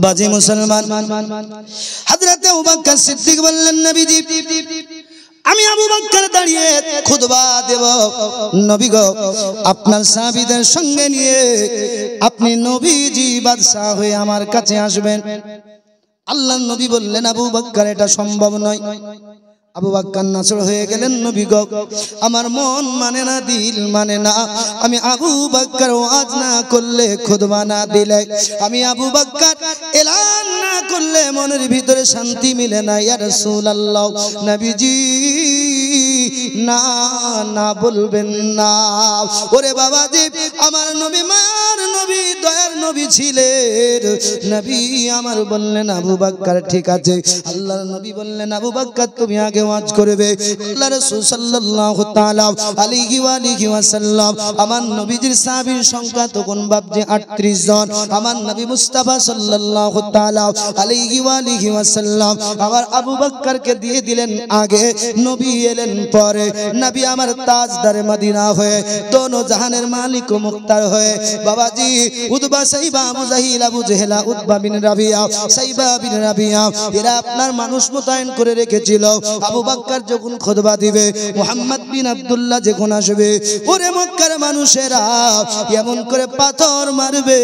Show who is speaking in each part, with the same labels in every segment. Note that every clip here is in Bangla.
Speaker 1: আব্বাজি মুসলমান, হযরত আবু বকর সিদ্দিক বললেন, নবীজি আমি আবু বকর দাঁড়িয়ে খুতবা দেব। নবী গো, আপনার সাহাবীদের সঙ্গে নিয়ে আপনি নবীজি বাদশা হয়ে আমার কাছে আসবেন। আল্লাহর নবী বললেন, আবু বকর এটা সম্ভব নয়। আবু বকর নাসর হয়ে গেলেন, নবী গো আমার মন মানে না, দিল মানে না। আমি আবু বকর ওয়াজ না করলে, খুতবা না দিলে, আমি আবু বকর এলান না করলে মনের ভিতরে শান্তি মিলে না। ইয়া রাসূলুল্লাহ, নবীজি না না বলবেন না। ওরে বাবাজি, আমার নবী মার নবী দয়ার নবী ছিলেন। নবী আমার বললেন, আবু বকর ঠিক আছে। আল্লাহর নবী বললেন, আবু বকর তুমি আগে ওয়াজ করবে। আল্লাহ রাসূল সাল্লাল্লাহু তাআলা আলাইহি ওয়া আলিহি ওয়াসাল্লাম, আমার নবীজির সাহাবীর সংখ্যা তখন বাপজি 38 জন। আমার নবী মুস্তাফা সাল্লাল্লাহু তাআলা আলাইহি ওয়া আলিহি ওয়াসাল্লাম আমার আবু বকরকে দিয়ে দিলেন আগে, নবী এলেন পরে। নবী আমার তাজদারে মদিনা হয়ে, দোনো জাহানের মালিক ও মুখতার হয়ে, বাবাজি উতবা সাইবা আবু জাহিল আবু জেহেলা উতবা বিন রাবিয়া সাইবা বিন রাবিয়া এরা আপনার মানুষ মোতায়েন করে রেখেছিল। আবু বকর যখন খুতবা দিবে, মুহাম্মদ বিন আব্দুল্লাহ যখন আসবে, ওরে মক্কার মানুষেরা এমন করে পাথর মারবে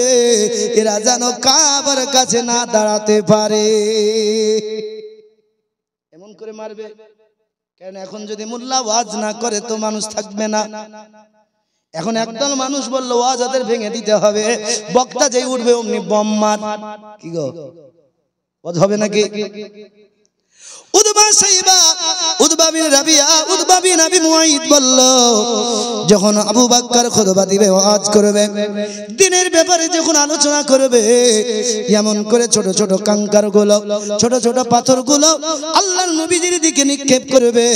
Speaker 1: এরা যেন কাবার কাছে না দাঁড়াতে পারে, এমন করে মারবে। কারণ এখন যদি মোল্লা ওয়াজ না করে তো মানুষ থাকবে না। এখন একদল মানুষ বলল ওয়াজ ওদের ভেঙে দিতে হবে, বক্তা যেই উঠবে অমনি বম মার। কি গো, ওয়াজ হবে নাকি? উতবা সাইবা উতবা বিন রাবিয়া উতবা বিন আবি মুয়াইদ বলল, যখন আবু বকর খুতবা দিবে, ওয়াজ করবে, দিনের ব্যাপারে যখন আলোচনা করবে, এমন করে ছোট ছোট কাঙ্কার গুলো, ছোট ছোট পাথর গুলো আল্লাহর নবীজির দিকে নিক্ষেপ করবে।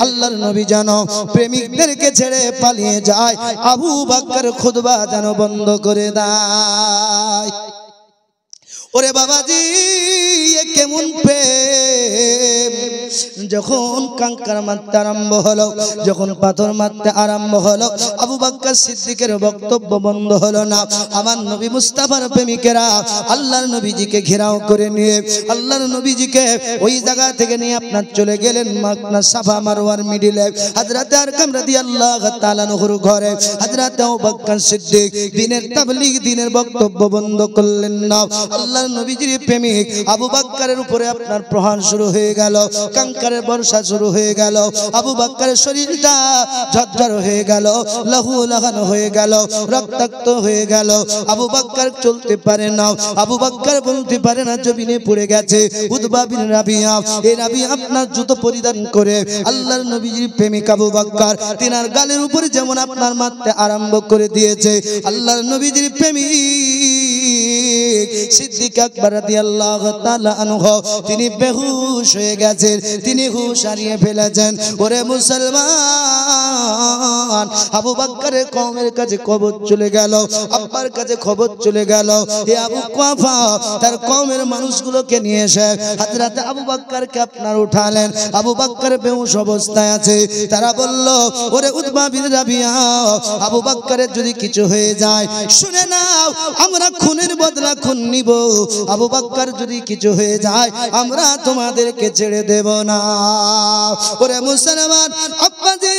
Speaker 1: আল্লাহর নবী যেন প্রেমিকদেরকে ছেড়ে পালিয়ে যায়, আবু বকর খুতবা যেন বন্ধ করে দেয়। ওরে বাবাজি, কেমন প্রেম! যখন কাঙ্কার মারতে আরম্ভ হলো, যখন পাথর মারতে আরম্ভ হলো, আবু বকর সিদ্দিকের বক্তব্য বন্ধ হলো না। আমার নবী মুস্তাফার প্রেমিকেরা আল্লাহর নবীজিকে ঘেরাও করে নিয়ে আল্লাহর নবীজিকে ওই জায়গা থেকে নিয়ে আপনার চলে গেলেন আপনার সাফা মারওয়ার মিডিলে। হযরত আরকাম রাদিয়াল্লাহু তাআলা আনহুর ঘরে হযরত আবু বকর সিদ্দিক দিনের তাবলীগ, দিনের বক্তব্য বন্ধ করলেন না। আল্লাহর নবীজির প্রেমিক আবু বকরের উপরে আপনার প্রহার শুরু হয়ে গেল, কাঙ্কারের বর্ষা শুরু হয়ে গেল। আবু বকরের শরীরটা ঝরঝর হয়ে গেল, লহু লাহানো হয়ে গেল, রক্তাক্ত হয়ে গেল। আবু বকর চলতে পারে না, আবু বকর বলতে পারে না, জমিনে পড়ে গেছে। উতবা বিন রাবিয়া, এই রাবিয়া আপনার জুতো পরিধান করে আল্লাহর নবীজির প্রেমিক আবু বকর তিনার গালের উপরে যেমন আপনার মারতে আরম্ভ করে দিয়েছে। আল্লাহর নবীজির প্রেমিক সিদ্দিক আকবর রাদিয়াল্লাহু তাআলা আনহু তিনি বেহুশ হয়ে গেছেন, তিনি হুঁশ হারিয়ে ফেলেছেন। ওরে মুসলমান, আবু বকরের কওমের কাছে খবর চলে গেল, আব্বার কাছে খবর চলে গেল। এ আবু কুয়াফা তার কওমের মানুষগুলোকে নিয়ে এসে হযরত আবু বকরকে আপনার উঠালেন। আবু বকর বেহুশ অবস্থায় আছে। তারা বলল, ওরে উতবা বিন রাবিয়া, আবু বকরের যদি কিছু হয়ে যায় শুনে নাও, আমরা খুনের বদলা খুন নিব। আবু বকর যদি কিছু হয়ে যায় আমরা তোমাদেরকে ছেড়ে দেব না। ওরে মুসলমান, আব্বাজি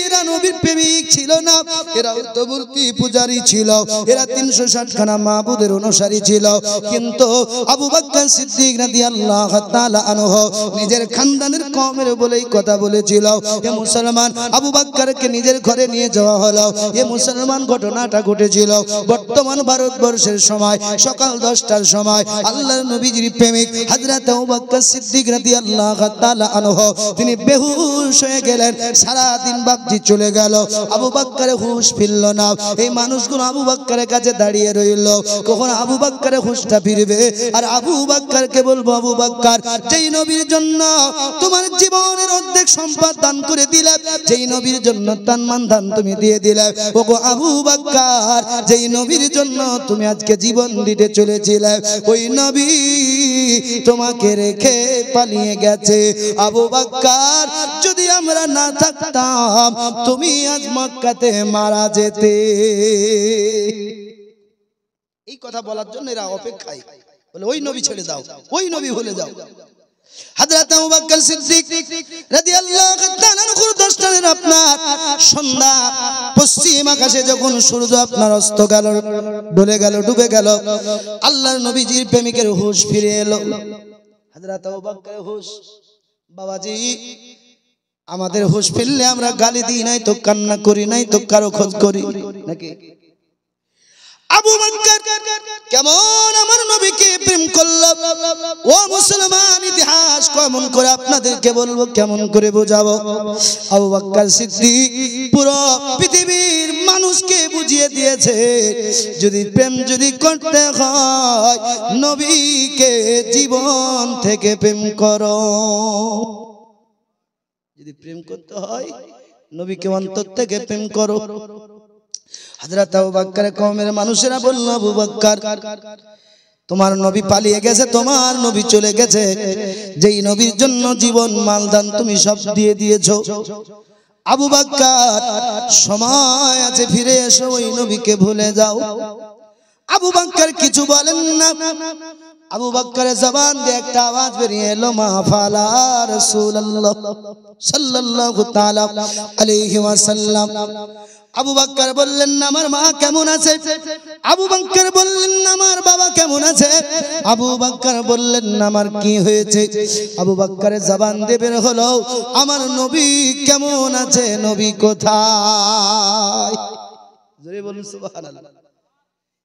Speaker 1: এরা নবীর প্রেমিক ছিল না, এরা তো মূর্তি পূজারী ছিল, এরা 360 খানা মাবুদের অনুসারী ছিল। কিন্তু আবু বকর সিদ্দিক রাদিয়াল্লাহু তাআলা আনহু নিজের খানদানের কওমের বলেই কথা বলেছিল। এ মুসলমান, আবু বকরকে নিজের ঘরে নিয়ে যাওয়া হলো। এ মুসলমান, ঘটনাটা ঘটেছিল বর্তমান ভারতবর্ষের সময় সকাল 10টার সময়। আল্লাহর নবীজির প্রেমিক হযরত আবু বকর সিদ্দিক রাদিয়াল্লাহু তাআলা আনহু তিনি বেহুশ হয়ে গেলেন। সারা দিন বাপজি চলে গেল, আবু বকরের হুঁশ ফিরল না। এই মানুষগুলো আবু বকরের কাছে দাঁড়িয়ে রইল, কখন আবু বকরের হুঁশটা ফিরবে। আর আবু বকরকে বলবো, আবু বকর যেই নবীর জন্য তোমার জীবনের অর্ধেক সম্পদ দান করে দিলে, যেই নবীর জন্য তান মান দান তুমি দিয়ে দিলে, ওগো আবু বকর যেই নবীর জন্য তুমি আজকে জীবন দিতে চলেছিলে, ওই নবী তোমাকে রেখে পালিয়ে গেছে। আবু বকর যদি আমরা না থাকতাম তুমি আজ মক্কাতে মারা যেতে। এই কথা বলার জন্য এরা অপেক্ষায়। বলে ওই নবী ছেড়ে দাও, ওই নবী ভুলে যাও। হযরত আবু বকর সিদ্দিক রাদিয়াল্লাহু তাআলা আনহুর দর্শনের আপনার সন্ধ্যা পশ্চিম আকাশে যখন সূর্য আপনার অস্ত গেল, ডলে গেল, ডুবে গেল, আল্লাহর নবীজির প্রেমিকের হুঁশ ফিরে এলো। হযরত আবু বকরের হুঁশ, বাবাজি আমাদের হুঁশ ফিরলে আমরা গালি দিই নাই তো, কান্না করি নাই তো, কারো খোঁজ করি নাকি? আবু বকর কেমন আমার নবীকে প্রেম করলো, ও মুসলমান ইতিহাস কেমন করে আপনাদেরকে বলবো, কেমন করে বোঝাবো? আবু বকর সিদ্দিক পুরো পৃথিবীর মানুষকে বুঝিয়ে দিয়েছে, যদি প্রেম যদি করতে হয় নবীকে জীবন থেকে প্রেম করো। যদি প্রেম করতে হয় নবীকে অন্তর থেকে প্রেম করো। হযরত আবু বকরের কওমের মানুষেরা বলল, আবু বকর তোমার নবী পালিয়ে গেছে, তোমার নবী চলে গেছে, যেই নবীর জন্য জীবন মালদান তুমি সব দিয়ে দিয়েছো। আবু বকর সময় আছে, ফিরে এসো, ওই নবীকে ভুলে যাও। আবু বকর কিছু বলেন না। আবু বকরের জবান দিয়ে একটা আওয়াজ বেরিয়ে এলো, মা ফালা রাসূলুল্লাহ সাল্লাল্লাহু তাআলা আলাইহি ওয়াসাল্লাম। আবু বকর বললেন না আমার মা কেমন আছে, আবু বকর বললেন না আমার বাবা কেমন আছে, আবু বকর বললেন না আমার কি হয়েছে। আবু বকরের জবান দিয়ে বের হলো, আমার নবী কেমন আছে, নবী কোথায়? জোরে বলুন সুবহানাল্লাহ।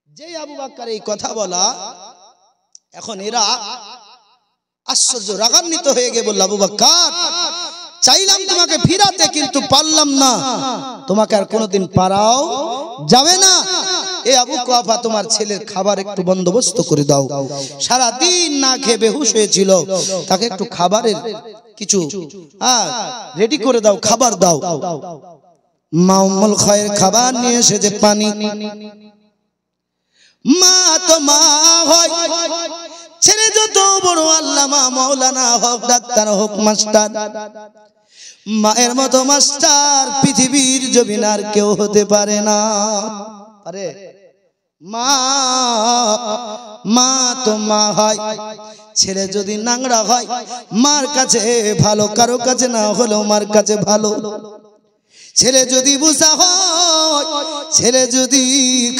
Speaker 1: যেই আবু বকর এই কথা বলা, এখন এরা আশ্চর্য রাগান্বিত হয়ে গিয়ে বলল, আবু বকর চাইলাম তোমাকে ফিরাতে কিন্তু পারলাম না, তোমাকে আর কোনোদিন পারাও যাবে না। এ আবু কুহাফা তোমার ছেলের খাবার একটু বন্দোবস্ত করে দাও, সারা দিন না খেয়ে বেহুশ হয়েছিল, তাকে একটু খাবারের কিছু রেডি করে দাও, খাবার দাও। মা উম্মুল খায়ের খাবার নিয়ে এসেছে, পানি। মা তো মা হয়, ছেলে যত বড় আল্লামা মাওলানা হোক, ডাক্তার হোক, মাস্টার, মায়ের মতো মাস্টার পৃথিবীর জমিন আর কেউ হতে পারে না। আরে মা মা তো মা হয়, ছেলে যদি নাংড়া হয় মার কাছে ভালো, কারো কাছে না হলেও মার কাছে ভালো। ছেলে যদি বুঝা হয়, ছেলে যদি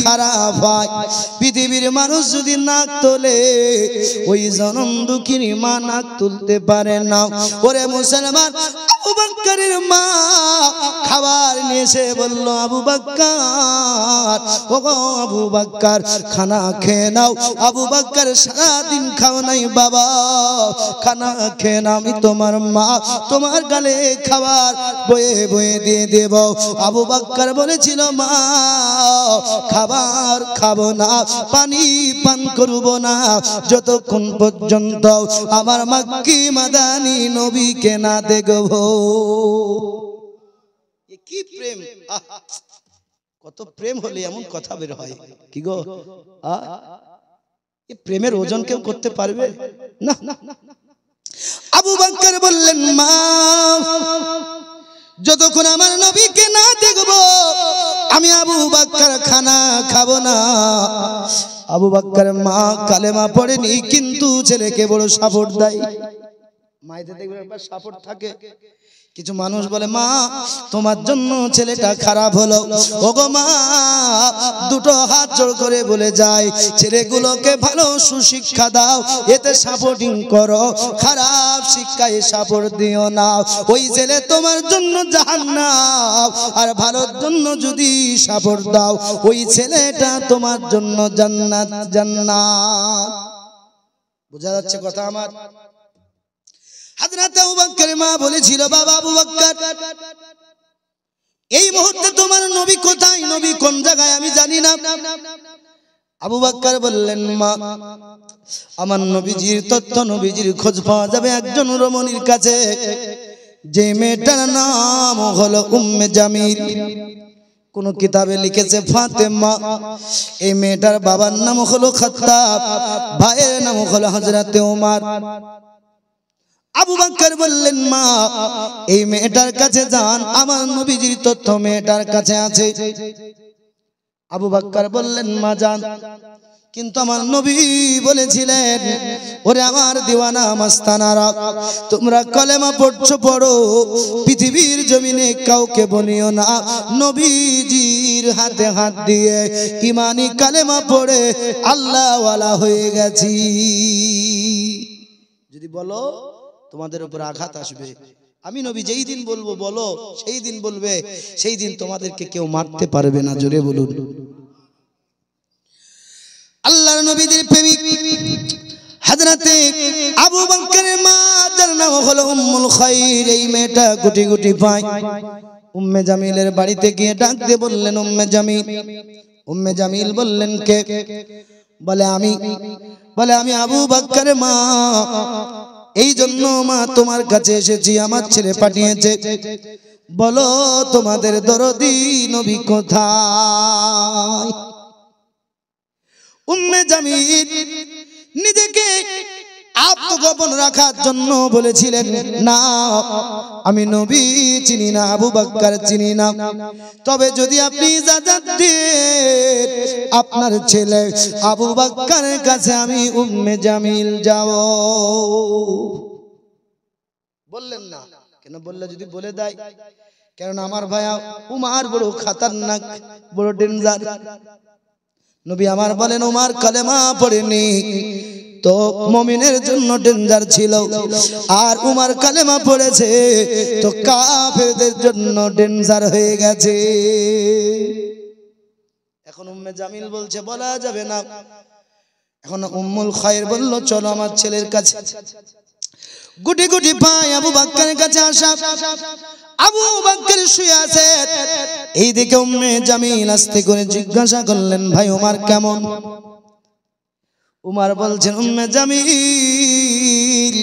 Speaker 1: খারাপ হয়, পৃথিবীর মানুষ যদি নাক তোলে, ওই জনম দুঃখিনী মা নাক তুলতে পারে না। ওরে মুসলমান, আবু বকরের মা খাবার নিয়ে এসে বলল, আবু বকর, ও গো আবু বকর খানা খেয়ে নাও। আবু বকর সারাদিন খাও নাই বাবা, খানা খেয়ে নাও, আমি তোমার মা, তোমার গালে খাবার বয়ে বয়ে দিয়ে দেব। আবু বকর বলেছিল, মা খাবার খাবো না, পানি পান করব না, যতক্ষণ পর্যন্ত আমার মক্কি মাদানি নবীকে না দেখব। কি প্রেম, কত প্রেম হলে এমন কথা বের হয়। কি গো, এই প্রেমের ওজন কেউ করতে পারবে না। আবু বকর বললেন, মা যতক্ষণ আমার নবীকে না দেখব আমি আবু বকর খানা খাবো না। আবু বকর মা কালেমা পড়েনি, কিন্তু ছেলেকে বড় সাপোর্ট দেয়। মায়েদের দেখবেন একবার সাপোর্ট থাকে। কিছু মানুষ বলে, মা তোমার জন্য ছেলেটা খারাপ হলো। ওগো মা, দুটো হাত জোড় করে বলে যায়, ছেলেগুলোকে ভালো সুশিক্ষা দাও, এতে সাপোর্টিং করো, খারাপ শিক্ষায় সাপোর্ট দিও না। ওই ছেলে তোমার জন্য জাহান্নাম, আর ভালোর জন্য যদি সাপোর্ট দাও, ওই ছেলেটা তোমার জন্য জান্নাত। জান্নাত বোঝা যাচ্ছে কথা আমার? হযরত আবু বকরের মা বলেছিল, বাবা আবু বকর, এই মুহূর্তে তোমার নবী কোথায়, নবী কোন জায়গায় আমি জানি না। আবু বকর বললেন, মা আমার নবীজির তথ্য, নবীজির খোঁজ পাওয়া যাবে একজন রমণীর কাছে, যে মেয়েটার নাম হলো উম্মে জামিল। কোন কিতাবে লিখেছে ফাতেমা। এই মেয়েটার বাবার নাম হলো খাত্তাব, ভাইয়ের নাম হলো হযরত ওমর। আবু বকর বললেন, মা এই মেয়েটার কাছে যান, আমার নবীজির তথ্য মেয়েটার কাছে আছে। আবু বকর বললেন, মা যান। কিন্তু আমার নবী বলেছিলেন, ওরে আমার দিওয়ানা মাস্তানারা, তোমরা কলেমা পড়ছো পড়ো, পৃথিবীর জমিনে কাউকে বলিও না নবীজির হাতে হাত দিয়ে ঈমানি কালেমা পড়ে আল্লাহ ওয়ালা হয়ে গেছি। যদি বলো তোমাদের উপর আঘাত আসবে। আমি নবী যেই দিন বলবো বলো, সেই দিন বলবে, সেই দিন তোমাদেরকে কেউ মারতে পারবে না। জোরে বলুন। আল্লাহর নবীদের প্রেমিক হযরতে আবু বকরের মা, যার নাম হলো উম্মুল খায়র, এই মেয়েটা গুটি গুটি পায় উম্মে জামিলের বাড়িতে গিয়ে ডাক দিয়ে বললেন, উম্মে জামিল। উম্মে জামিল বললেন, কে? বলে আমি আবু বকরের মা, এই জন্য মা তোমার কাছে এসেছি, আমার ছেলে পাঠিয়েছে, বলো তোমাদের দরদি নবী কোথায়? উম্মে জামিল নিজেকে আত্মগোপন রাখার জন্য বলেছিলেন, না আমি নবী চিনি না, আবু বকর চিনি না, তবে যদি আপনি ইজাজত দেন আপনার ছেলে আবু বকরের কাছে আমি উম্মে জামিল যাব। বললেন না কেন? বললে যদি বলে দেয়, কারণ আমার ভাইয়া উমার বড় খতরনাক, বড় ডেঞ্জার। নবী আমার বলেন, উমার কালেমা পড়েনি তো মুমিনের জন্য ডেঞ্জার ছিল, আর উমার কালেমা পড়েছে তো কাফেরদের জন্য ডেঞ্জার হয়ে গেছে। এখন উম্মে জামিল বলছে বলা যাবে না। এখন উম্মুল খায়র বলল, চলো আমার ছেলের কাছে। গুটি গুটি পায় আবু বকরের কাছে আসা। আবু বকর শুয়ে আছে, এইদিকে উম্মে জামিল আস্তে করে জিজ্ঞাসা করলেন, ভাই উমার কেমন? উমার বলছেন, উম্মে জামিল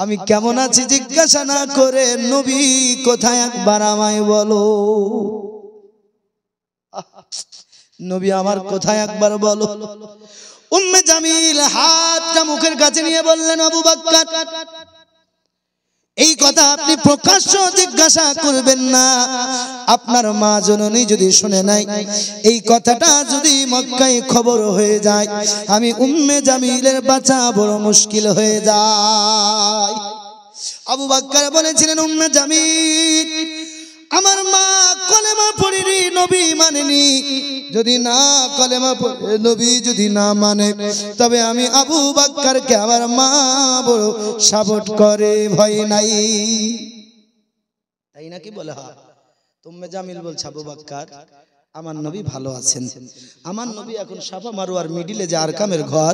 Speaker 1: আমি কেমন আছি জিজ্ঞাসা না করে নবী কোথায় একবার আমায় বলো। নবী আমার কোথায় একবার বলো। উম্মে জামিল হাতটা মুখের কাছে নিয়ে বললেন, আবু বকর এই কথা আপনি প্রকাশ্য জিজ্ঞাসা করবেন না, আপনার মা জননী যদি শুনে নাই, এই কথাটা যদি মক্কায় খবর হয়ে যায়, আমি উম্মে জামিলের বাঁচা বড় মুশকিল হয়ে যায়। আবু বকর বলেছিলেন, উম্মে জামিল আমার মা কলেমা পড়েনি, নবী মানেনি, যদি না কলেমা পড়ে নবী যদি না মানে, তবে আমি আবু বকরকে আমার মা বড় সাপোর্ট করে, ভয় নাই। তাই নাকি বলে? হ্যাঁ। উম্মে জামিল বলছে, আবু বকর আমার নবী ভালো আছেন, আমার নবী এখন সাফা মারওয়ার মিডিলে যে আরকামের ঘর,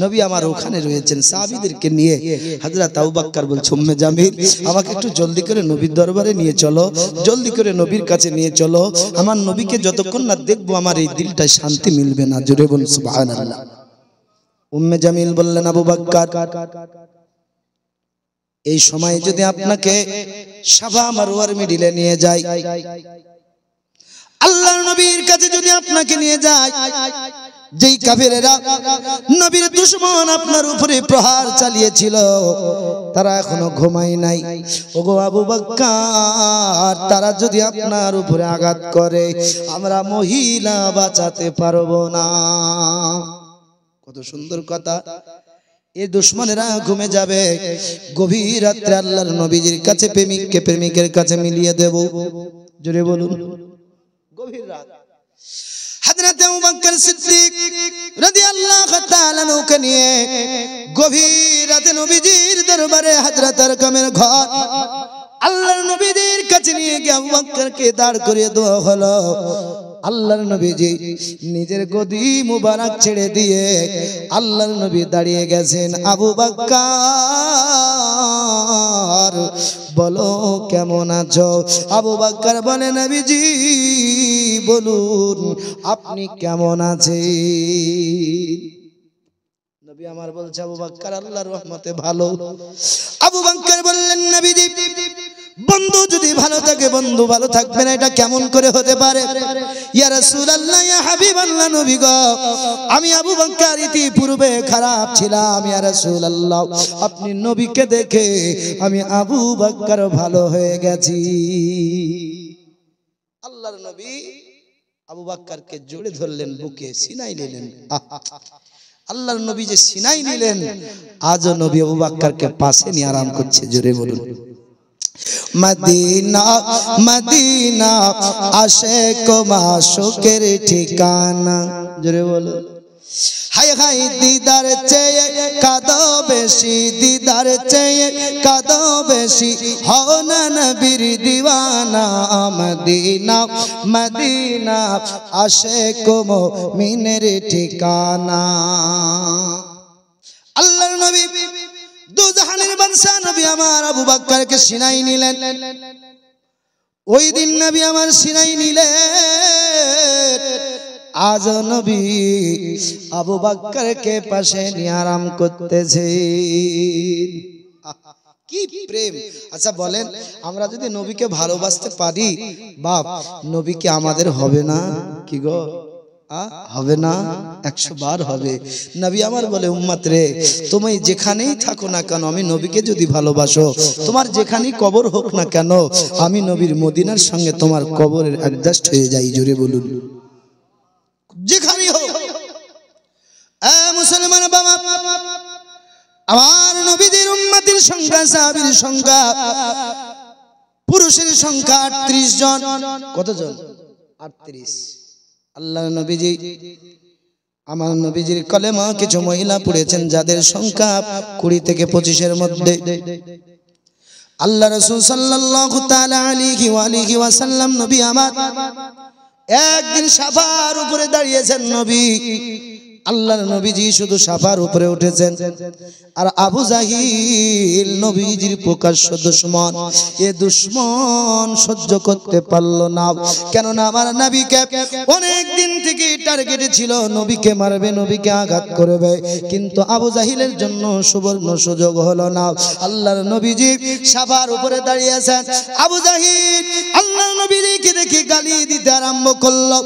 Speaker 1: নবী আমার ওখানে রয়েছেন সাহাবীদেরকে নিয়ে। হযরত আবু বকর বলছে, উম্মে জামিল আমাকে একটু জলদি করে নবীর দরবারে নিয়ে চলো, জলদি করে নবীর কাছে নিয়ে চলো, আমার নবীকে যতক্ষণ না দেখবো আমার এই দিলটায় শান্তি মিলবে না। জোরে বল সুবহানাল্লাহ। উম্মে জামিল বললেন, আবু বকর এই সময় যদি আপনাকে সাফা মারওয়ার মিডিলে নিয়ে যায়, আল্লাহর নবীর কাছে যদি আপনাকে নিয়ে যায়, যেই কাফেরেরা নবীর দুশমন আপনার উপরে প্রহার চালিয়েছিল, তারা এখনো ঘুমায় নাই। ওগো আবু বকর, তারা যদি আপনার উপরে আঘাত করে, আমরা মহিলা বাঁচাতে পারবো না। কত সুন্দর কথা। এই দুশমনেরা ঘুমে যাবে, গভীর রাত্রে আল্লাহর নবীজির কাছে প্রেমিককে প্রেমিকের কাছে মিলিয়ে দেব। জোরে বলুন। গভীর রাত হযরত আবু বকর সিদ্দিক রাদিয়াল্লাহু তাআলা নৌকে নিয়ে গভীর রাতে নবীজির দরবারে হযরত আরকামের ঘর আল্লাহর নবীজির কাছে নিয়ে গিয়ে আবু বকরকে দাঁড় করিয়ে দেওয়া হলো। আল্লাহর নবীজি নিজের গদি মুবারক ছেড়ে দিয়ে আল্লাহর নবী দাঁড়িয়ে গেছেন। আবু বকর বলো কেমন আছো? আবু বকর বলে, নবীজি বলুন আপনি কেমন আছেন? নবী আমার বলছে, আবু বকর আল্লাহর রহমতে ভালো। আবু বকর বললেন, নবীজি বন্ধু যদি ভালো থাকে বন্ধু ভালো থাকবে না, এটা কেমন করে হতে পারে? ইয়া রাসূলুল্লাহ, ইয়া হাবিবাল্লাহ, নবী গো আমি আবু বকর ইতিপূর্বে খারাপ ছিলাম, ইয়া রাসূলুল্লাহ আপনি নবীকে দেখে আমি আবু বকর ভালো হয়ে গেছি। আল্লাহর নবী আবু বকরকে জড়িয়ে ধরলেন, বুকে সিনাই নিলেন। আল্লাহর নবী যে সিনাই নিলেন, আজও নবী আবু বকরকে পাশে নিয়ে আরাম করছে। জোরে বলুন মদিনা মদিনা আশিক মাশুকের ঠিকানা। জোরে বলুন হায় হায় দিদার চেয়ে কাঁদো বেশি, দিদার চেয়ে কাঁদো বেশি, হও না নবীর দিওয়ানা। মদিনা মদিনা আশিক মুমিনের ঠিকানা। আল্লাহর নবী দু জাহানের বাদশা নবী আমার আবু বকরকে সিনাই নিলেন। ওই দিন নবী আমার সিনাই নিলেন, আজ নবী আবু বকরকে পাশে নিয়ে আরাম করতেছে। কি প্রেম! আচ্ছা বলেন, আমরা যদি নবীকে ভালোবাসতে পারি, বাপ নবী কি আমাদের হবে না? কি গো হবে না? 100 বার হবে। নবী আমার বলে, উম্মত রে, তুমি যেখানেই থাকো না কেন, আমি নবীকে যদি ভালোবাসো, তোমার যেখানেই কবর হোক না কেন, আমি নবীর মদিনার সঙ্গে তোমার কবরের অ্যাডজাস্ট হয়ে যাই। জোরে বলুন যেখানেই হোক। মুসলমান বাবা, আমার নবীদের উম্মতের সংখ্যা, সাহাবীর সংখ্যা, পুরুষের সংখ্যা 38 জন। কতজন? 38। আল্লাহর নবীজি, আমার নবীজির কলেমা কিছু মহিলা পড়েছেন যাদের সংখ্যা 20 থেকে 25-এর মধ্যে। আল্লাহ রাসূল সাল্লাল্লাহু তাআলা আলাইহি ওয়াসাল্লাম নবী আমার একদিন সাফার উপরে দাঁড়িয়েছেন। নবী আল্লাহর নবীজি শুধু সাফার উপরে উঠেছেন, আর আবু জাহিল নবীজির প্রকাশ্য দুশমন, এ দুশমন সহ্য করতে পারলো না। কেননা আমার নবীকে অনেক দিন থেকে টার্গেটে ছিল, নবীকে মারবে, নবীকে আঘাত করবে, কিন্তু আবু জাহিলের জন্য সুবর্ণ সুযোগ হলো না। আল্লাহর নবীজি সাফার উপরে দাঁড়িয়ে আছেন, আবু জাহিল আল্লাহর নবীকে দেখে গালি দিতে আরম্ভ করলো,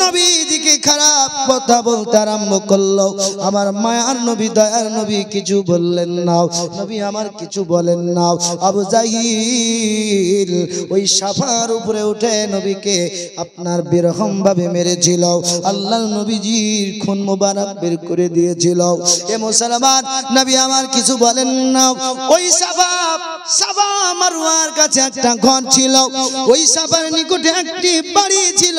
Speaker 1: নবীজিকে খারাপ কথা বলতে আরম্ভ করলো। আমার মায়ার নবী, দয়ার নবী কিছু বললেন না, নবী আমার কিছু বলেন না। আবু জাহিল ওই সাফার উপরে উঠে নবীকে আপনার বেরহম ভাবে মেরেছিল। আল্লাহর নবীজির খুন মোবারক বের করে দিয়েছিল। এ মুসলমান, নবী আমার কিছু বলেন না। ওই সাফা মারওয়ার কাছে একটা ঘর ছিল, ওই সাফার নিকটে একটি বাড়ি ছিল,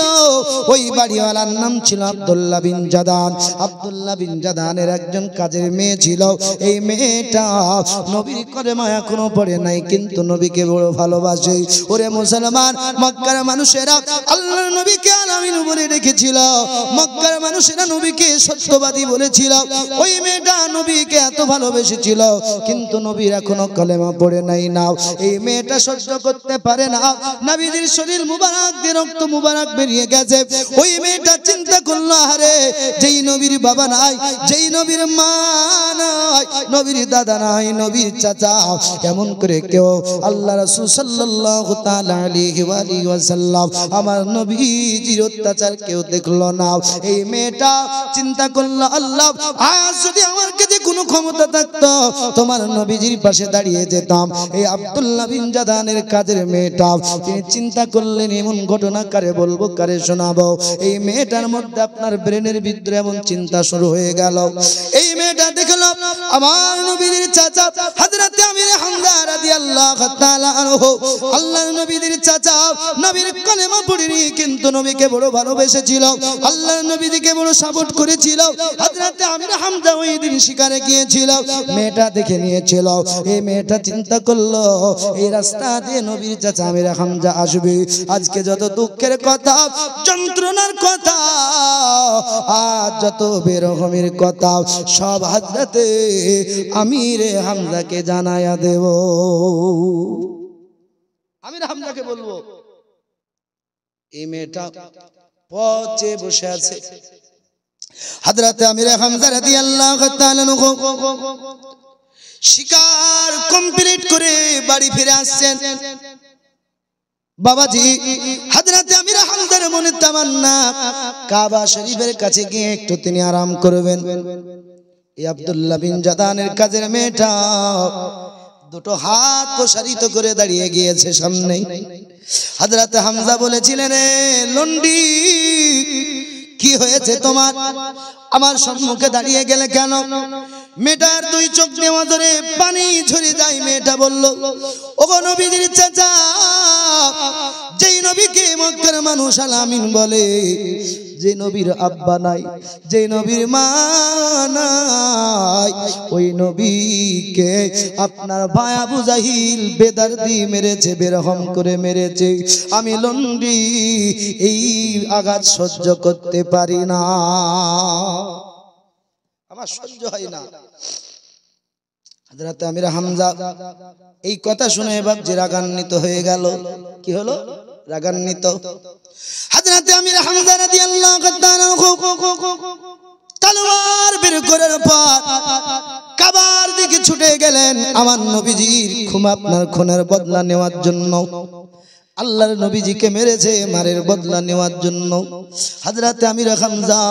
Speaker 1: ওই বাড়িওয়ালার নাম ছিল আব্দুল্লাহ বিন জাদান। আব্দুল্লাহ বিন জাদানের একজন কাজের মেয়ে ছিল। এই মেয়েটা নবীর কলেমা এখনো পড়ে নাই, কিন্তু নবীকে বড় ভালোবাসে। ওরে মুসলমান, মক্কার মানুষেরা আল্লাহর নবীকে আলামিন বলে রেখেছিল, মক্কার মানুষেরা নবীকে সত্যবাদী বলেছিল। ওই মেয়েটা নবীকে এত ভালোবেসেছিল, কিন্তু নবীর এখনো কলেমা পড়ে নাই। না, এই মেয়েটা সহ্য করতে পারে না, নবীজির শরীর মুবারক দিয়ে রক্ত মুবারক বেরিয়ে গেছে। ওই মেয়েটা চিন্তা করলো, আরে যেই নবীর বাবা নাই, যেই নবীর মা নাই, নবীর দাদা নাই, নবীর চাচা, কেমন করে কেউ আল্লাহ রাসূল সাল্লাল্লাহু তাআলা আলাইহি ওয়াসাল্লাম আমার নবীজির অত্যাচার কেউ দেখলো না। এই মেয়েটা চিন্তা করলো, আল্লাহ আজ যদি আমার কাছে কোনো ক্ষমতা থাকতো, তোমার নবীজির পাশে দাঁড়িয়ে যেতাম। এই আব্দুল্লাহ বিন জাদানের কাজের মেয়েটা, তিনি চিন্তা করলেন, এমন ঘটনা কারে বলবো, কারে শোনাবো। এই মেয়েটার মধ্যে আপনার ব্রেনের ভিতরে এমন চিন্তা শুরু হয়ে গেল। এই মেয়েটা দেখলো আমার নবীর চাচা হযরত আমির হামজা রাদিয়াল্লাহু তাআলা আনহু, আল্লাহর নবীর চাচা, নবীর কলেমা পড়েনি, কিন্তু নবীকে বড় ভালোবেসেছিল, আল্লাহর নবীকে বড় সাপোর্ট করেছিল। হযরত আমির হামজা ওই দিন শিকারে গিয়েছিল, মেয়েটা দেখে নিয়েছিল। এই মেয়েটা চিন্তা করলো, এই রাস্তা দিয়ে নবীর চাচা আমির হামজা আসবে, আজকে যত দুঃখের কথা, যন্ত্রণার কথা, আজ যত বেরহমের কথা, সব হযরতে আমির হামজাকে জানায়া দেব। আমির হামজাকে বলবো। এই মেয়েটা পথে বসে আছে। হযরত আমির হামজা রাদিয়াল্লাহু তাআলা আনহু শিকার কমপ্লিট করে বাড়ি ফিরে আসছেন। বাবাজি, হযরত আমির হামজার মনে তামান্না কাবা শরীফের কাছে গিয়ে একটু তিনি আরাম করবেন। এই আব্দুল্লাহ বিন জাদানের কাজের মেয়েটা দুটো হাত প্রসারিত করে দাঁড়িয়ে গিয়েছে সামনে। হযরত হামজা বলেছিলেন, রে লন্ডি কি হয়েছে তোমার, আমার সম্মুখে দাঁড়িয়ে গেলে কেন? মেয়েটার দুই চোখ নেওয়া ধরে পানি ঝরে যায়। মেয়েটা বলল, ওগো নবীজির চাচা, যেই নবীকে মক্কার মানুষ আল আমিন বলে, যে নবীর আব্বা নাই, যে নবীর মা নাই, ওই নবীকে আপনার ভাই আবু জাহিল বেদর্দি মেরেছে, বেরহম করে মেরেছে। আমি লন্ডি এই আঘাত সহ্য করতে পারি না, আমার সহ্য হয় না। হযরত আমির হামজা এই কথা শুনে বাপজি রাগান্বিত হয়ে গেল। কি হলো? রাগান্বিত। হযরত আমির হামজা রাদিয়াল্লাহু তাআলা তলোয়ার বের করার পর কাবার দিকে ছুটে গেলেন আমার নবীজির আপনার খুনের বদলা নেওয়ার জন্য। আল্লাহর নবীজিকে মেরেছে, মারের বদলা নেওয়ার জন্য। হযরত আমির হামজা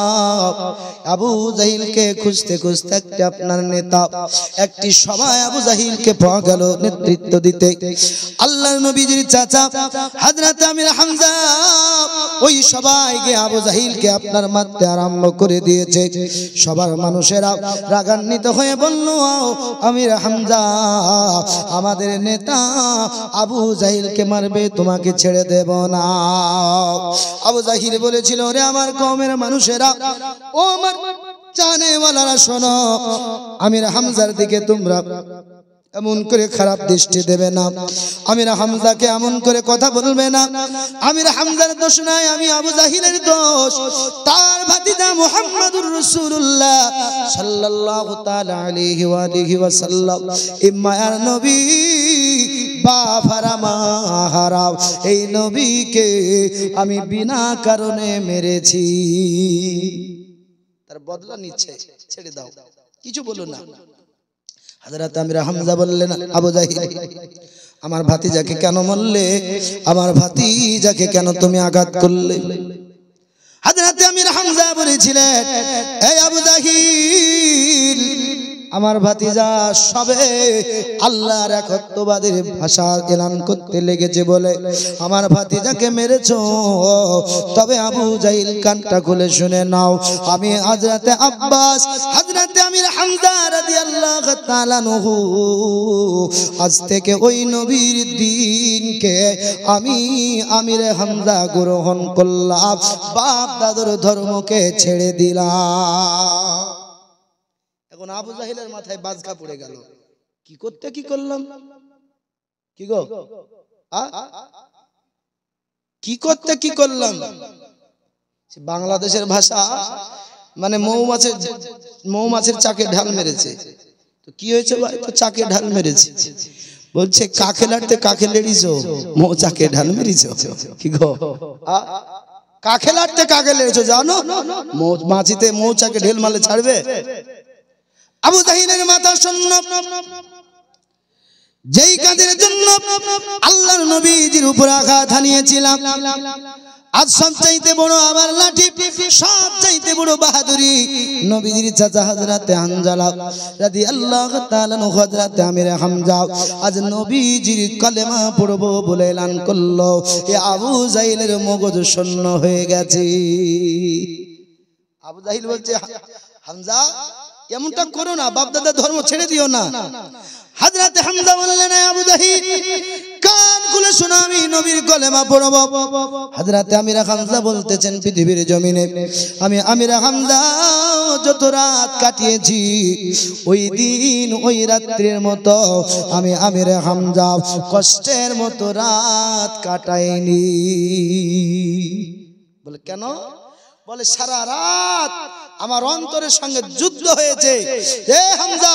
Speaker 1: আবু জাহিলকে খুঁজতে খুঁজতে একটা আপনার নেতা, একটি সভায় আবু জাহিলকে পাওয়া গেল নেতৃত্ব দিতে। আল্লাহর নবীজির চাচা হযরত আমির হামজা ওই সবাইকে আবু জাহিলকে আপনার মারতে আরম্ভ করে দিয়েছে। সবার মানুষেরা রাগান্বিত হয়ে বলল, আমির হামজা আমাদের নেতা আবু জাহিলকে মারবে, তোমাকে ছেড়ে দেব না। আবু জাহিল বলেছিল, রে আমার কওমের মানুষেরা, ও আমার জানেওয়ালারা, শোনো, আমির হামজার দিকে তোমরা এমন করে খারাপ দৃষ্টি দেবে না, আমির হামজাকে এমন করে কথা বলবে না। আমির হামজার দোষ নাই, আমি আবু জাহিলের দোষ। তার ভাতিজা মুহাম্মদুর রাসূলুল্লাহ সাল্লাল্লাহু তাআলা আলাইহি ওয়া আলিহি ওয়াসাল্লাম ইম্মায়ার নবী বাফারামাহারাও, এই নবীকে আমি বিনা কারণে মেরেছি, তার বদলা নিচ্ছে, ছেড়ে দাও, কিছু বলো না। হযরত আমির হামজা বললেন, আবু জাহিল আমার ভাতিজাকে কেন মারলে, আমার ভাতিজাকে কেন তুমি আঘাত করলে? হযরত আমির হামজা বলেছিলেন, এই আবু জাহিল, আমার ভাতিজা সবে আল্লাহর একত্ববাদের ভাষা এলান করতে লেগেছে বলে আমার ভাতিজাকে মেরেছো। তবে আবু জাহিল কানটা খুলে শুনে নাও, আমি হযরত আব্বাস, হযরত আমির হামজা রাদিয়াল্লাহু তাআলা আনহু, আজ থেকে ওই নবীর দ্বীনকে আমি আমির হামজা গ্রহণ করলাম, বাপ দাদুর ধর্মকে ছেড়ে দিলাম। এখন আবু জাহিলের মাথায় বাজকা পড়ে গেল, কি করতে কি করলাম, কি গো কি করতে কি করলাম। বাংলাদেশের ভাষা মানে মৌমাছির চাকে ঢাল মেরেছে। তো কি হয়েছে ভাই? তো চাকে ঢাল মেরেছে। বলছে কাকে লাড়তে কাকে লেড়িছো, মৌ চাকে ঢাল মেরেছো। কি গো কাকে লাড়তে কাকে লেড়েছো জানো? মাছিতে মৌচাকে ঢেল মারলে ছাড়বে? আবু জাহিলের মাথা শূন্য। যেই কাজের জন্য আল্লাহর নবীজির উপর আঘাত হানিয়েছিলাম, আজ সবচাইতে বড় আমার লাঠি, সবচাইতে বড় বাহাদুরি নবীজির চাচা হযরত হানজালা রাদিয়াল্লাহু তাআলা আনহু, হযরত আমির হামজা আজ নবীজির কালেমা পড়বো বলে এলান করলো। এ আবু জাহিলের মগজ শূন্য হয়ে গেছে। আবু জাহিল বলছে, হামজা এমনটা করো না, বাপ দাদা ধর্ম ছেড়ে দিও না। হযরত হামজা বললেন, আবু জাহিল কান খুলে শোনো, আমি নবীর কলেমা পড়ব। হযরত আমির হামজা বলতেছেন, পৃথিবীর জমিনে আমি আমির হামজা যত রাত কাটিয়েছি, ওই দিন ওই রাত্রির মতো আমি আমির হামজা কষ্টের মতো রাত কাটাইনি। বলে কেন? বলে সারা রাত আমার অন্তরের সঙ্গে যুদ্ধ হয়েছে। এ হামজা,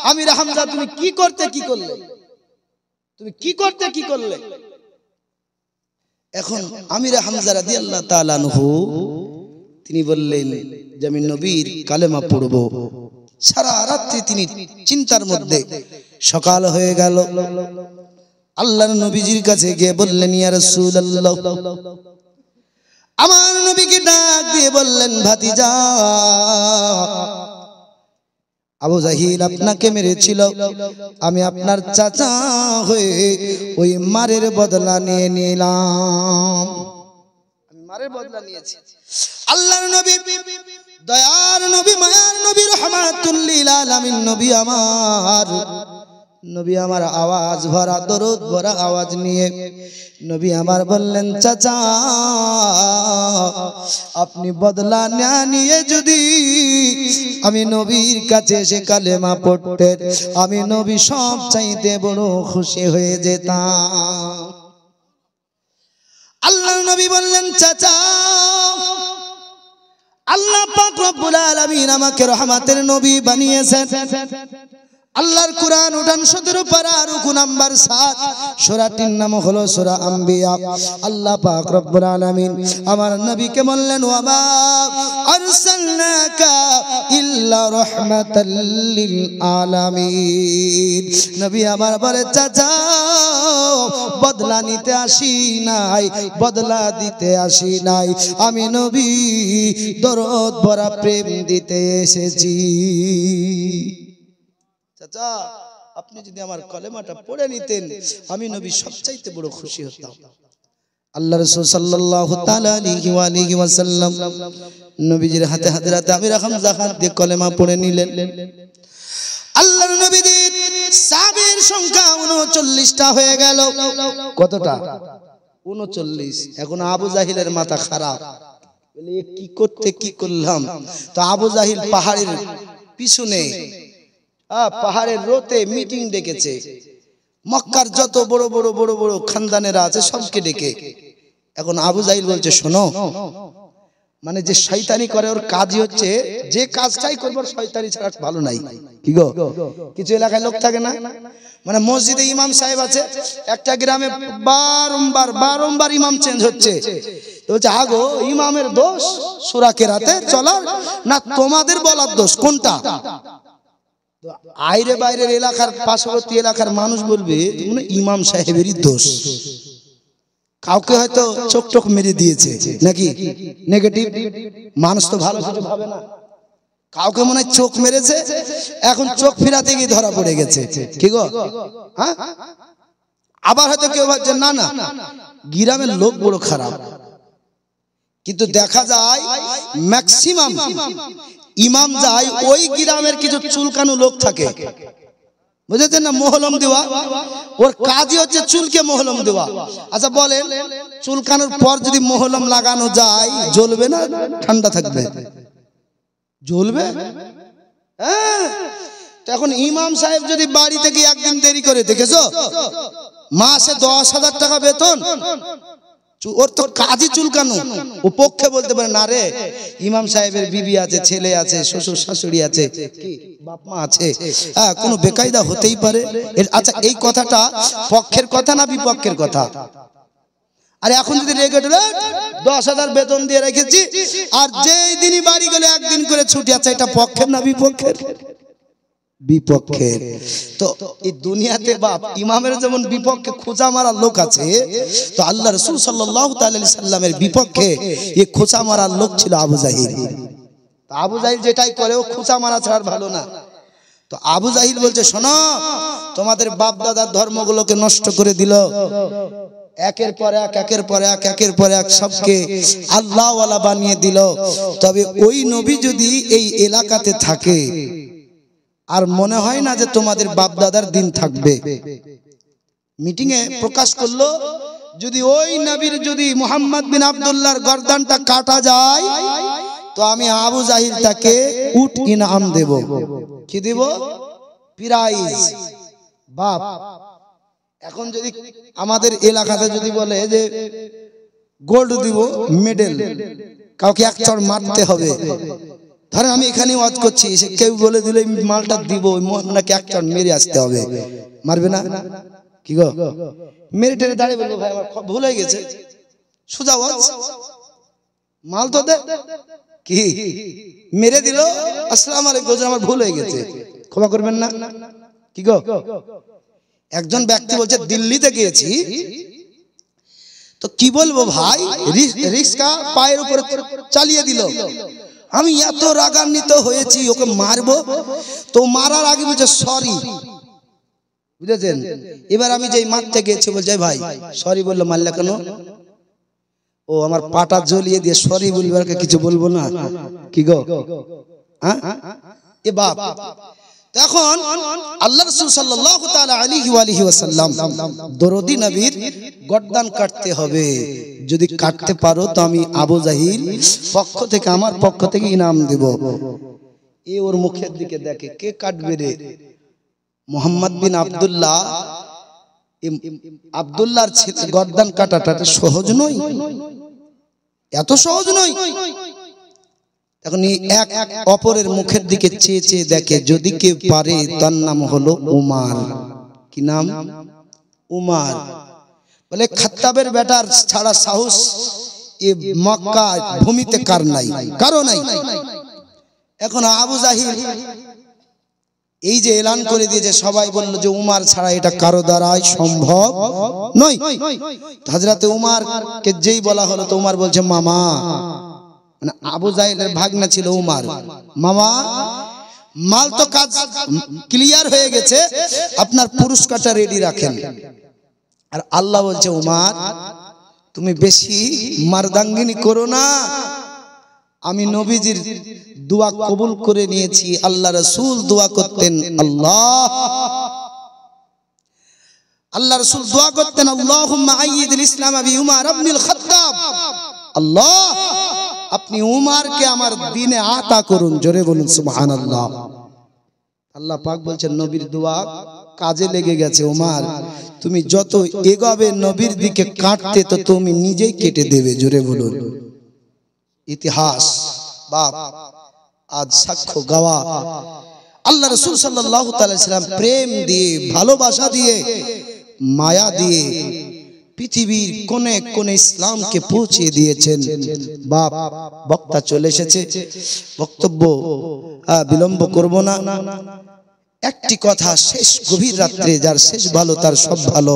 Speaker 1: আমির হামজা, তুমি কি করতে কি করলে, তুমি কি করতে কি করলে? এখন আমির হামজা রাদিয়াল্লাহু তাআলা আনহু তিনি বললেন যে আমি নবীর কালেমা পড়ব। সারা রাত্রি তিনি চিন্তার মধ্যে। সকাল হয়ে গেল, আল্লাহর নবীজির কাছে গিয়ে বললেন, ইয়া রাসূলুল্লাহ, আমার নবীকে ডাক দিয়ে বললেন, ভাতিজা আবু জাহিল আপনাকে মেরেছিল, আমি আপনার চাচা হয়ে ওই মারের বদলা নিয়ে নিলাম। আমি মারের বদলা নিয়েছি। আল্লাহর নবী, দয়ার নবী, মায়ার নবী, রহমাতুল লিল আলামিন নবী আমার আওয়াজ ভরা, দরুদ ভরা আওয়াজ নিয়ে নবী আমার বললেন, চাচা আপনি বদলা না নিয়ে যদি আমি নবীর কাছে এসে কালেমা পড়তেন, আমি নবী সব চাইতে বড় খুশি হয়ে যেতাম। আল্লাহর নবী বললেন, চাচা আল্লাহ পাক রব্বুল আলামিন আমাকে রহমতের নবী বানিয়েছেন। আল্লাহর কুরআন উঠান 17 পারা রুকু নাম্বার 7, সূরাটির নাম হলো সূরা আম্বিয়া। আল্লাহ পাক রব্বুল আলামিন আমার নবীকে বললেন, ওয়া মা আরসালনাকা ইল্লা রাহমাতাল লিল আলামিন। নবী আমার বলে, চাচা বদলা নিতে আসি নাই, বদলা দিতে আসি নাই, আমি নবী দরদ ভরা প্রেম দিতে এসেছি। চাচা আপনি যদি আমার কলেমাটা পড়ে নিতেন, আমি নবী সবচাইতে বড় খুশি হতাম। আল্লাহ রাসূল সাল্লাল্লাহু তাআলা আলাইহি ওয়া আলিহি ওয়াসাল্লাম নবীজির হাতে হাতে আমির হামজা হাত দিয়ে কলেমা পড়ে নিলেন। আল্লাহর নবীদের সাহাবীর সংখ্যা 39টা হয়ে গেল। কতটা? 39। এখন আবু জাহিলের মাথা খারাপ, বলে কি করতে কি করলাম। তো আবু জাহিল পাহাড়ের পিছনে, পাহাড়ের রোতে মিটিং ডেকেছে, মক্কার যত বড় বড় বড় বড় খানদানেরা আছে সবকে ডেকে। এখন আবু জাহিল বলছে, শোনো, মানে যে শয়তানি করে ওর কাজই হচ্ছে, যে কাজটাই করবে শয়তানি ছাড়া ভালো নাই। কি গো, কিছু এলাকায় লোক থাকে না, মানে মসজিদে ইমাম সাহেব আছে, একটা গ্রামে বারংবার ইমাম চেঞ্জ হচ্ছে, বলছে আগো ইমামের দোষ সূরা কেরাতে চলার না তোমাদের বলার দোষ, কোনটা? আইরে বাইরের এলাকার পার্শ্ববর্তী এলাকার মানুষ বলবে ইমাম সাহেবেরই দোষ। কাউকে হয়তো চোখ টোক মেরে দিয়েছে নাকি নেগেটিভ, মানুষ তো ভালো কিছু ভাবে না, কাউকে মনে হয় চোখ মেরেছে, এখন চোখ ফিরাতে গিয়ে ধরা পড়ে গেছে। কি গো, হ্যাঁ? আবার হয়তো কেউ ভাবছে না না গ্রামের লোক বড় খারাপ, কিন্তু দেখা যায় ম্যাক্সিমাম ইমাম যায় ওই গ্রামের কিছু চুলকানো লোক থাকে, বুঝেছেন না, মহলম দেওয়া, ওর কাজই হচ্ছে চুলকে মহলম দেওয়া। আচ্ছা বলেন, চুলকানোর পর যদি মহলম লাগানো যায় জ্বলবে না ঠান্ডা থাকবে? জ্বলবে। হ্যাঁ, এখন ইমাম সাহেব যদি বাড়ি থেকে একদিন দেরি করে, দেখেছো মাসে 10,000 টাকা বেতন, ওর তো কাজই চুলকানো। ও পক্ষে বলতে পারে না রে, ইমাম সাহেবের বিবি আছে, ছেলে আছে, শ্বশুর শাশুড়ি আছে, বাপ মা আছে, হ্যাঁ কোনো বেকায়দা হতেই পারে। আচ্ছা এই কথাটা পক্ষের কথা না বিপক্ষের কথা? আর এখন যদি রেগে 10,000 বেতন দিয়ে রেখেছি, আর যেই দিনই বাড়ি গেলে একদিন করে ছুটি আছে, এটা পক্ষের না বিপক্ষের? বিপক্ষের। তো এই দুনিয়াতে বাপ ইমামের যেমন বিপক্ষে খোঁচা মারার লোক আছে, তো আল্লাহ রাসূল সাল্লাল্লাহু তাআলা আলাইহি সাল্লামের বিপক্ষে এই খোঁচা মারার লোক ছিল আবু জাহিল। আবু জাহিল যেটাই করে ও খোঁচা মারা ছাড়া ভালো না। তো আবু জাহিল বলছে, শোনো, তোমাদের বাপ দাদার ধর্মগুলোকে নষ্ট করে দিল, একের পর এক একের পর এক একের পর এক সবকে আল্লাহওয়ালা বানিয়ে দিল। তবে ওই নবী যদি এই এলাকাতে থাকে, আর মনে হয় না যে তোমাদের বাপ দাদার দিন থাকবে। মিটিং এ প্রকাশ করলো, যদি ওই নবীর যদি মুহাম্মদ বিন আব্দুল্লাহর গর্দানটা কাটা যায়, তো আমি আবু জাহিল তাকে উট ইনাম দেব। কি দেব? প্রাইজ। বাপ এখন যদি আমাদের এলাকাতে যদি বলে যে গোল্ড দিব, মেডেল, কাউকে এক চড় মারতে হবে, ধরেন আমি এখানে ওয়াজ করছি, কেউ বলে দিলে মালটা দিব, নাকি এক চড় মেরে আসতে হবে, মারবে না? কি গো, মেরে টেরে দাঁড়িয়ে বলবো ভাই আমার ভুল হয়ে গেছে, সোজা ওয়াজ, মাল তো দে, কি মেরে দিল, আসসালামু আলাইকুম, আমার ভুল হয়ে গেছে, ক্ষমা করবেন না? কি গো, একজন ব্যক্তি বলছে দিল্লিতে গিয়েছি, তো কি বলবো ভাই, রিক্সা পায়ের উপরে চালিয়ে দিল, আমি এত রাগান্বিত হয়েছি, ওকে মারবো। তো মারার আগে বলছে সরি, বুঝেছেন? এবার আমি যেই মারতে গেছি বলছে ভাই সরি বললো, মারলে কেন? ও আমার পাটা জ্বলিয়ে দিয়ে সরি বলবার কিছু বলবো না কি গো? এ বাপ। তখন আল্লাহ রাসূল সাল্লাল্লাহু তাআলা আলাইহি ওয়া আলিহি ওয়াসাল্লাম দরদি নবীর গর্দান কাটতে হবে, যদি কাটতে পারো তো আমি আবু জাহিল পক্ষ থেকে, আমার পক্ষ থেকে ইনাম দেব। এ ওর মুখের দিকে দেখে, কে কাটবে রে? মুহাম্মদ বিন আব্দুল্লাহ। আব্দুল্লাহর ছেলে গর্দান কাটাটা সহজ নয়, এত সহজ নয়। এখন এক অপরের মুখের দিকে চেয়ে চেয়ে দেখে, যদি কেউ পারে তার নাম হলো উমার। কি নাম? উমার। বলে খাত্তাবের বেটার ছাড়া সাহস এ মক্কা ভূমিতে কার নাই, কারো নাই। এখন আবু জাহিল এই যে এলান করে দিয়েছে, সবাই বলল যে উমার ছাড়া এটা কারো দ্বারাই সম্ভব নয়। হযরতে উমারকে যেই বলা হলো তো উমার বলছে মামা, মানে আবু জাহিলের ভাগনা ছিল উমার, মামা মাল তো কাজ ক্লিয়ার হয়ে গেছে, আপনার পুরস্কারটা রেডি রাখেন। আর আল্লাহ বলছে উমার তুমি বেশি মারদাঙ্গিনী করো না, আমি নবীজির দোয়া কবুল করে নিয়েছি। আল্লাহ রাসূল দোয়া করতেন, আল্লাহ রাসূল দোয়া করতেন আল্লাহুম্মা আইয়িদিল ইসলাম বি উমার ইবনুল খাত্তাব, আল্লাহ আপনি উমারকে আমার দ্বীনে আতা করুন। জোরে বলুন সুবহানাল্লাহ। আল্লাহ পাক বলছেন নবীর দোয়া কাজে লেগে গেছে। উমার তুমি যত এগোবে নবীর দিকে কাটতে তো তুমি নিজেই কেটে দেবে। জোরে বলুন। ইতিহাস বাপ আজ সাক্ষ্য গাওয়া। আল্লাহ রাসূল সাল্লাল্লাহু তাআলা সাল্লাম প্রেম দিয়ে, ভালোবাসা দিয়ে, মায়া দিয়ে পৃথিবীর কোণে কোণে ইসলামকে পৌঁছে দিয়েছেন। বাপ বক্তা চলে এসেছে, বক্তব্য বিলম্ব করব না। একটি কথা, শেষ গভীর রাত্রে যার শেষ ভালো তার সব ভালো।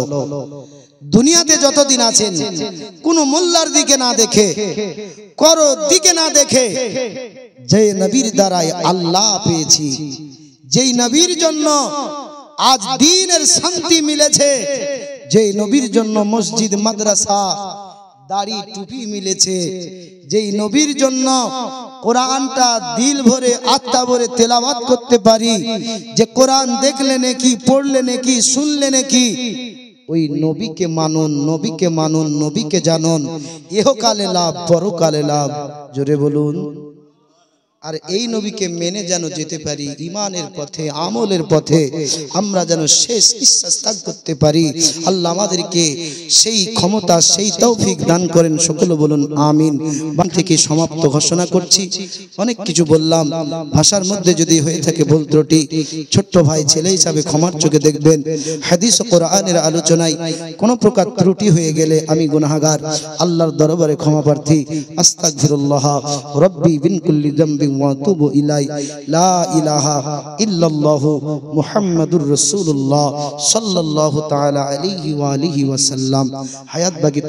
Speaker 1: দুনিয়াতে যতদিন আছেন কোন মোল্লার দিকে না দেখে, কারো দিকে না দেখে, যে নবীর দ্বারাই আল্লাহ পেয়েছি, যেই নবীর জন্য আজ দ্বীনের শান্তি মিলেছে, যেই নবীর জন্য মসজিদ মাদ্রাসা দাড়ি টুপি মিলেছে, যেই নবীর জন্য কোরআনটা দিল ভরে আত্মা ভরে তেলাওয়াত করতে পারি, যে কোরআন দেখলে নাকি, পড়লে নাকি, শুনলে নাকি, ওই নবীকে মানুন, নবীকে মানুন, নবীকে জানুন, ইহকালে লাভ পরকালে লাভ। জোরে বলুন। আর এই নবীকে মেনে যেন যেতে পারি, ঈমানের পথে, আমলের পথে আমরা যেন শেষ নিঃশ্বাস ত্যাগ করতে পারি। আল্লাহ আমাদেরকে সেই ক্ষমতা, সেই তৌফিক দান করেন। সকলে বলুন আমিন। বাম থেকে সমাপ্ত ঘোষণা করছি। অনেক কিছু বললাম, ভাষার মধ্যে যদি হয়ে থাকে ভুল ত্রুটি, ছোট্ট ভাই ছেলে হিসাবে ক্ষমার চোখে দেখবেন। হাদিস ও কোরআনের আলোচনায় কোনো প্রকার ত্রুটি হয়ে গেলে আমি গুনাহগার, আল্লাহর দরবারে ক্ষমা প্রার্থী। আস্তাগফিরুল্লাহ রাব্বি বিন কুল্লি যামবি ওয়াতুবু ইলাই। লা ইলাহা ইল্লাল্লাহু মুহাম্মাদুর রাসূলুল্লাহ সাল্লাল্লাহু তাআলা আলাইহি ওয়া আলিহি ওয়াসাল্লাম। হায়াত বাকি